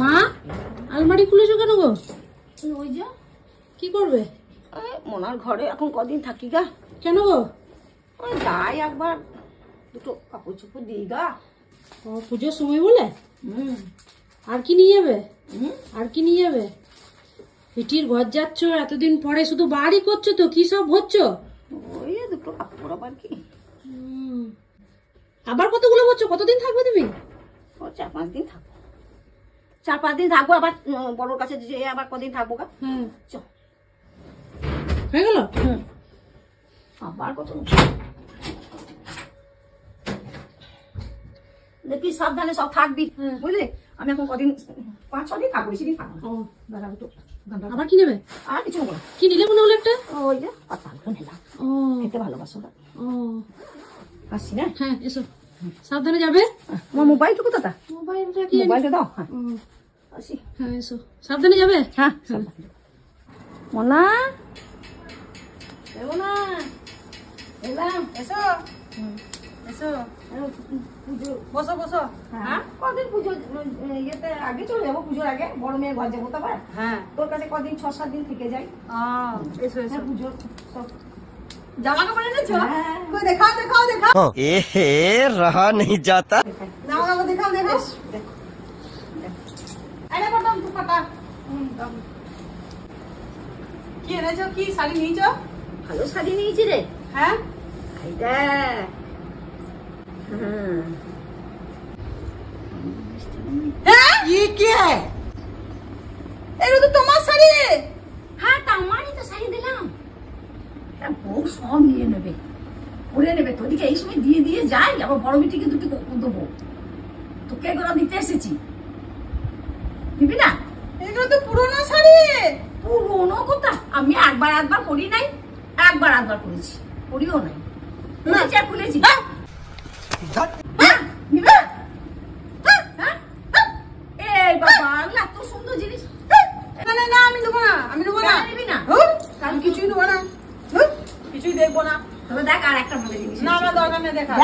মা আলমারি খুলেছো কেন গো? ওই যে কি করবে? মোনার ঘরে এখন কদিন থাকি গা। কেন গো? ওই যাই একবার দুটো কাপড় চোপড় দিই গা। ও পুজোর সময় বলে? আর কি নিয়ে যাবে? আর কি নিয়ে যাবে? পিটির ঘর যাচ্ছ এতদিন পরে, শুধু বাড়ি করছো তো, কি সব হচ্ছে? ওই দুটো কাপড় আবার কি। আবার কতগুলো বলছো? কতদিন থাকবে তুমি? ও 4-5 দিন থাকবো। 4-5 দিন থাকবো, আবার বড়োর কাছে যে আবার কদিন থাকবো গা। চ হয়ে গেল? আবার কত দেখি, সাবধানে সব থাকবি বুঝলি। আমি এখন কদিন 5-6 দিন থাকবো, বেশি দিন থাকবো। আবার কি নেবে? আর কিছু নেবো না। কি নিলে মনে হলো একটা? ওই যে পাতাগুলো নিলাম। খেতে ভালোবাসো না? আসছি না? হ্যাঁ এসো, সাবধানে যাবে। আমার মোবাইলটুকু দাদা, মোবাইলটা কি? মোবাইলটা দাও। হ্যাঁ আসি। হ্যাঁ এসো, সাবধানে যাবে। হ্যাঁ মোনা, মোনা এলাম। এসো এসো, পুজো বসো বসো। হ্যাঁ কদিন পুজো ইয়েতে আগে চলে যাবো, পুজোর আগে বড় মেয়ের ঘর যাবো। তারপর হ্যাঁ তোর কাছে কদিন 6-7 দিন থেকে যাই। এসো এসো, পুজোর সব জামা কাপড় এনেছো? কই দেখাও দেখাও দেখাও। रहा नहीं जाता। জামা কাপড় দেখাও দেখাও। আরে বটম তুই পাতা। কি এনেছো? কি শাড়ি নিয়েছো? ভালো শাড়ি নিয়েছি রে। হ্যাঁ এই দেখ। ये क्या है? এটা তো তোমার শাড়ি। হ্যাঁ তা আমারই তো শাড়ি দিলাম। বউ সব নিয়ে নেবে, পরে নেবে। তোদিকে এই সময় দিয়ে দিয়ে যাই, আবার বড় বিটিকে দুটি দেবো। তোকে এগুলো দিতে এসেছি, দিবি না? এগুলো তো পুরোনো শাড়ি। পুরোনো কথা, আমি একবার পরি নাই, একবার পরেছি, পরিও নাই। খুলেছি নিবে। এই বাবা, এত সুন্দর জিনিস। না না না, আমি নেবো না, আমি নেবো না। নিবি না? আমি কিছুই নেবো না, কিছুই দেখবো না। তবে দেখ আর একটা ভালো জিনিস। না আমার দরকার নেই দেখা।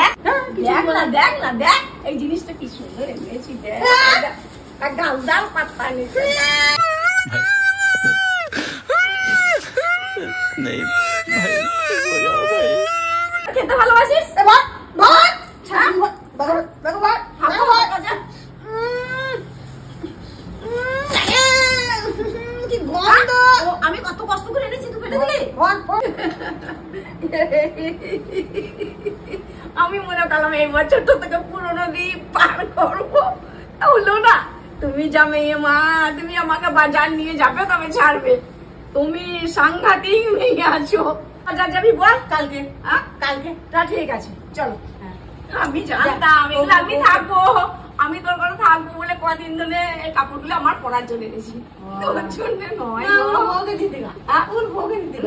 দেখ না দেখ, এই জিনিসটা কি সুন্দর এনেছি। দেখ ডাল ডাল পাত্তা নিতে। খেতে ভালোবাসিস? আমি কত কষ্ট করে এনেছি, তুই ফেলে দিলি। আমি মনে করলাম এই বছরটা থেকে পুরোনো দিন পার করবো, হলো না। তুমি যা মেয়ে মা, তুমি আমাকে বাজার নিয়ে যাবে তবে ছাড়বে। তুমি সাংঘাতিক মেয়ে আছো। বাজার যাবি বল? কালকে। কালকে? তা ঠিক আছে চলো। আমি জানতাম এগুলো আমি থাকবো, আমি তোর ঘরে থাকবো বলে কদিন ধরে এই কাপড়গুলো আমার পরার জন্য এনেছি, তোর জন্য নয়।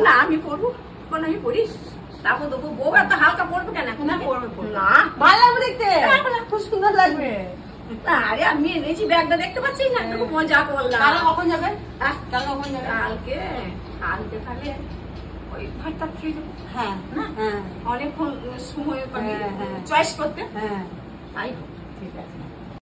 না আমি পরবো, কোন আমি পরিস। তারপর দেখো বউ এত হালকা পড়বে কেন? এখন না ভালো লাগবে দেখতে, খুব সুন্দর লাগবে। আরে আমি এনেছি ব্যাগটা, দেখতে পাচ্ছিস না? খুব মজা করলাম। কাল কখন যাবে? কাল কখন যাবে? কালকে তাহলে ওই ভাতটা খেয়ে যাবো। হ্যাঁ না হ্যাঁ, অনেকক্ষণ সময় পাবি হ্যাঁ, হ্যাঁ। চয়েস করতে। হ্যাঁ তাই ঠিক আছে।